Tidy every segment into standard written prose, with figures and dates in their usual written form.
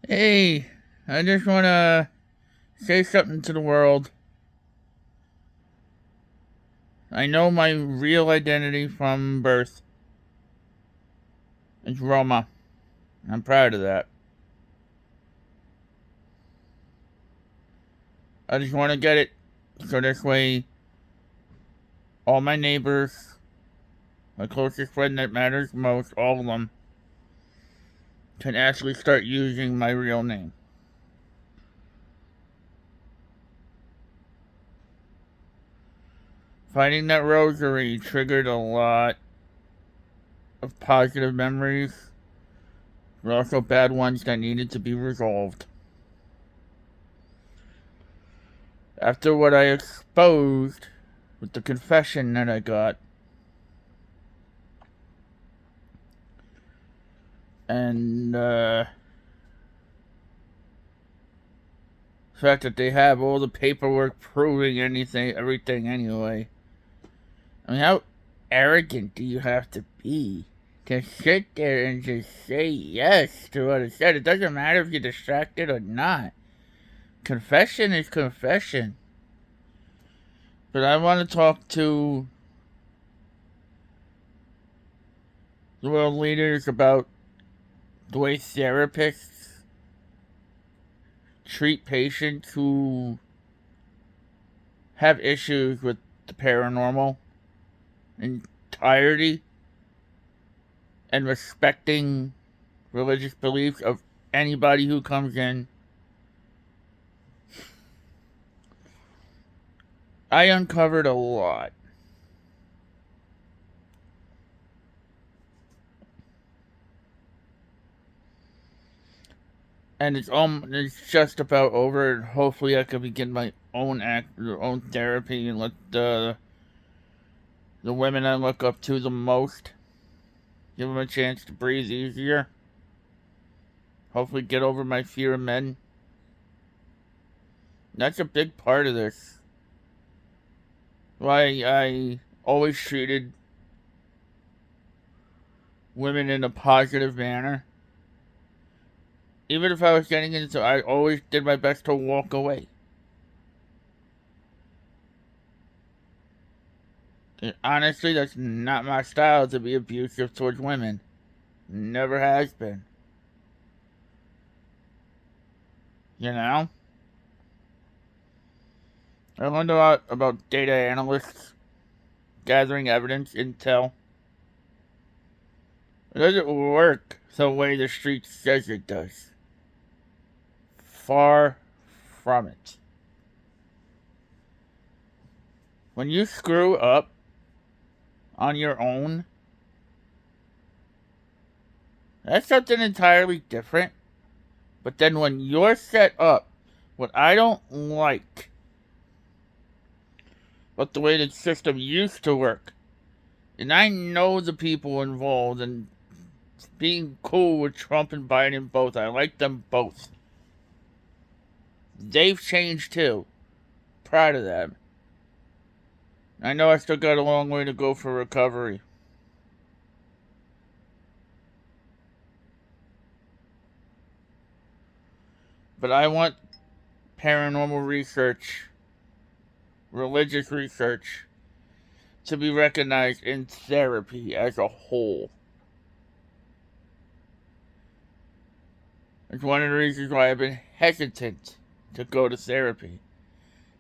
Hey, I just want to say something to the world. I know my real identity from birth. It's Roma. I'm proud of that. I just want to get it so this way all my neighbors, my closest friend that matters most, all of them, can actually start using my real name. Finding that rosary triggered a lot of positive memories, but also bad ones that needed to be resolved. After what I exposed with the confession that I got, and the fact that they have all the paperwork proving everything anyway. I mean, how arrogant do you have to be to sit there and just say yes to what it said? It doesn't matter if you're distracted or not. Confession is confession. But I want to talk to the world leaders about the way therapists treat patients who have issues with the paranormal entirety and respecting religious beliefs of anybody who comes in. I uncovered a lot. And it's just about over. And hopefully, I can begin my own therapy, and let the women I look up to the most give them a chance to breathe easier. Hopefully, get over my fear of men. That's a big part of this. Why I always treated women in a positive manner. Even if I was getting into, I always did my best to walk away. And honestly, that's not my style to be abusive towards women. Never has been. You know? I learned a lot about data analysts, gathering evidence, intel. It doesn't work the way the street says it does. Far from it. When you screw up on your own, that's something entirely different. But then when you're set up, what I don't like about the way the system used to work, and I know the people involved and being cool with Trump and Biden both, I like them both. They've changed too. Proud of them. I know I still got a long way to go for recovery. But I want paranormal research, religious research, to be recognized in therapy as a whole. It's one of the reasons why I've been hesitant to go to therapy.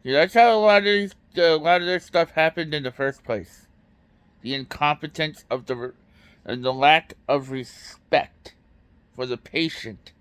See, that's how a lot of this stuff happened in the first place. The incompetence of and the lack of respect for the patient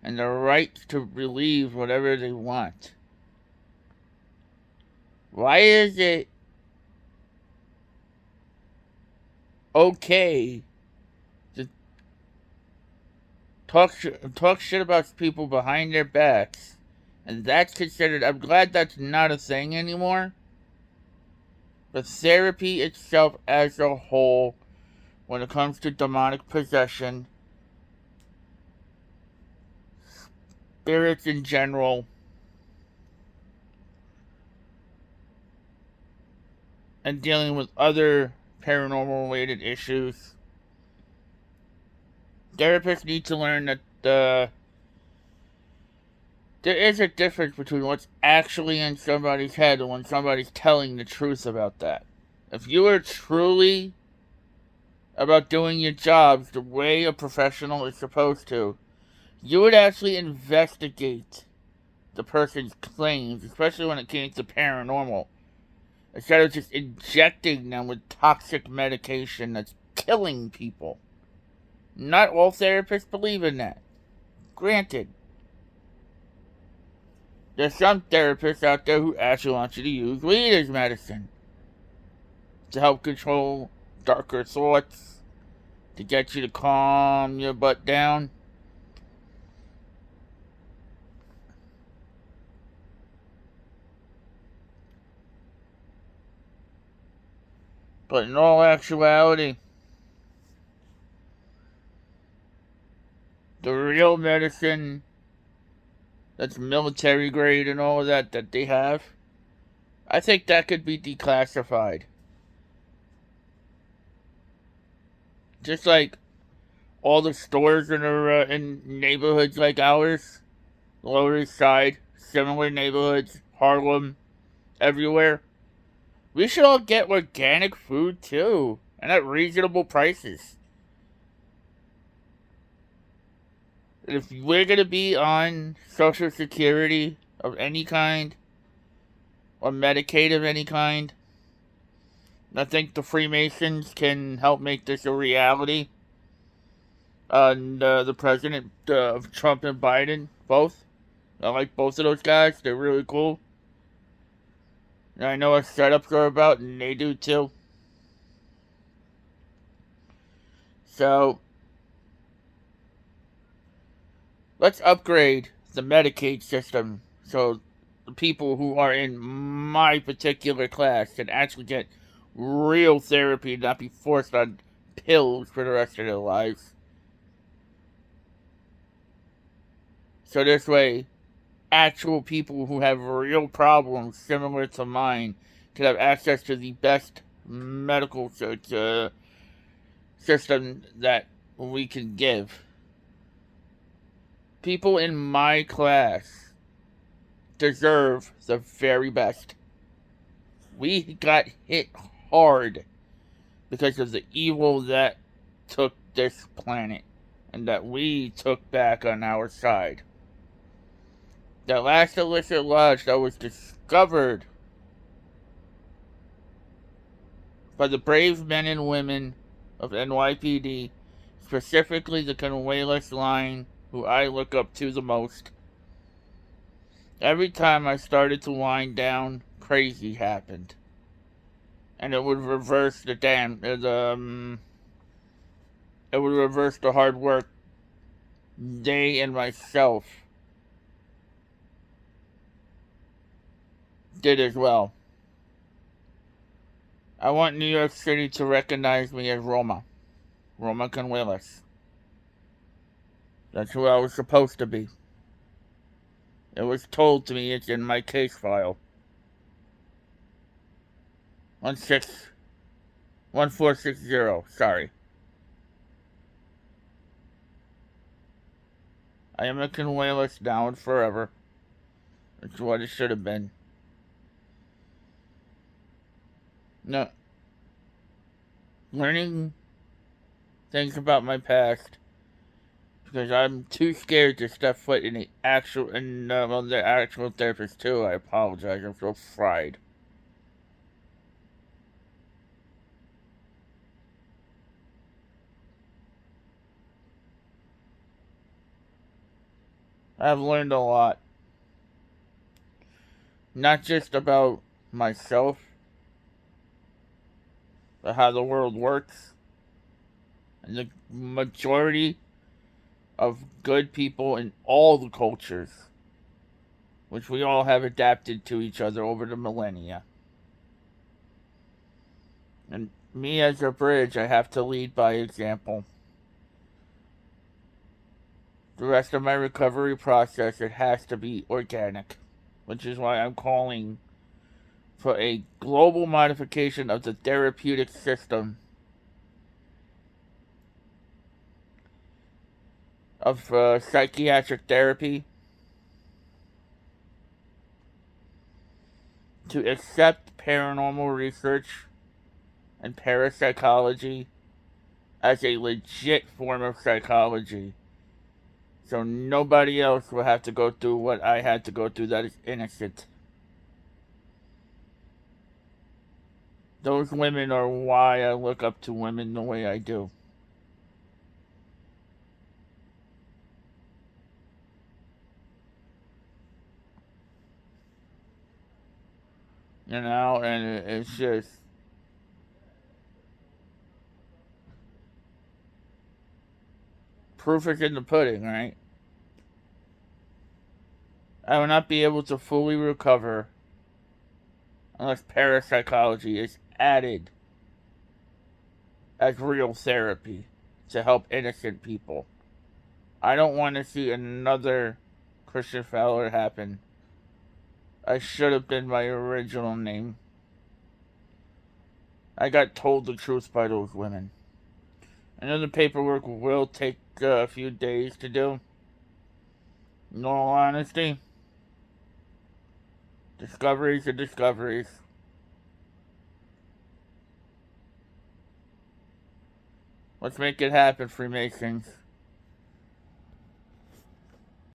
and the right to believe whatever they want. Why is it okay to talk shit about people behind their backs, and that's considered? I'm glad that's not a thing anymore. But therapy itself as a whole, when it comes to demonic possession, spirits in general, and dealing with other paranormal related issues, therapists need to learn that There is a difference between what's actually in somebody's head and when somebody's telling the truth about that. If you are truly about doing your jobs the way a professional is supposed to, you would actually investigate the person's claims, especially when it came to paranormal, instead of just injecting them with toxic medication that's killing people. Not all therapists believe in that. Granted, there's some therapists out there who actually want you to use weed as medicine to help control darker thoughts, to get you to calm your butt down. But in all actuality, the real medicine that's military grade and all of that they have, I think that could be declassified. Just like all the stores in neighborhoods like ours, Lower East Side, similar neighborhoods, Harlem, everywhere. We should all get organic food too, and at reasonable prices. If we're gonna be on Social Security of any kind, or Medicaid of any kind, I think the Freemasons can help make this a reality. And the president of Trump and Biden, both. I like both of those guys. They're really cool. And I know what setups are about, and they do too. So, let's upgrade the Medicaid system so the people who are in my particular class can actually get real therapy and not be forced on pills for the rest of their lives. So this way, actual people who have real problems similar to mine can have access to the best medical system that we can give. People in my class deserve the very best. We got hit hard because of the evil that took this planet and that we took back on our side. The last illicit lodge that was discovered by the brave men and women of NYPD, specifically the Conwayless line, who I look up to the most. Every time I started to wind down, crazy happened. And it would reverse it would reverse the hard work they and myself did as well. I want New York City to recognize me as Roma Conwayless. That's who I was supposed to be. It was told to me, it's in my case file. 1460, sorry. I am a Conwayless now and forever. It's what it should have been. No. Learning things about my past, because I'm too scared to step foot in the actual therapist too. I apologize. I'm so fried. I've learned a lot. Not just about myself, but how the world works. And the majority of good people in all the cultures, which we all have adapted to each other over the millennia. And me as a bridge, I have to lead by example. The rest of my recovery process, it has to be organic, which is why I'm calling for a global modification of the therapeutic system of psychiatric therapy to accept paranormal research and parapsychology as a legit form of psychology. So nobody else will have to go through what I had to go through that is innocent. Those women are why I look up to women the way I do. You know, and it's just. Proof is in the pudding, right? I will not be able to fully recover unless parapsychology is added as real therapy to help innocent people. I don't want to see another Christian Fowler happen. I should have been my original name. I got told the truth by those women. I know the paperwork will take a few days to do. In all honesty, discoveries are discoveries. Let's make it happen, Freemasons.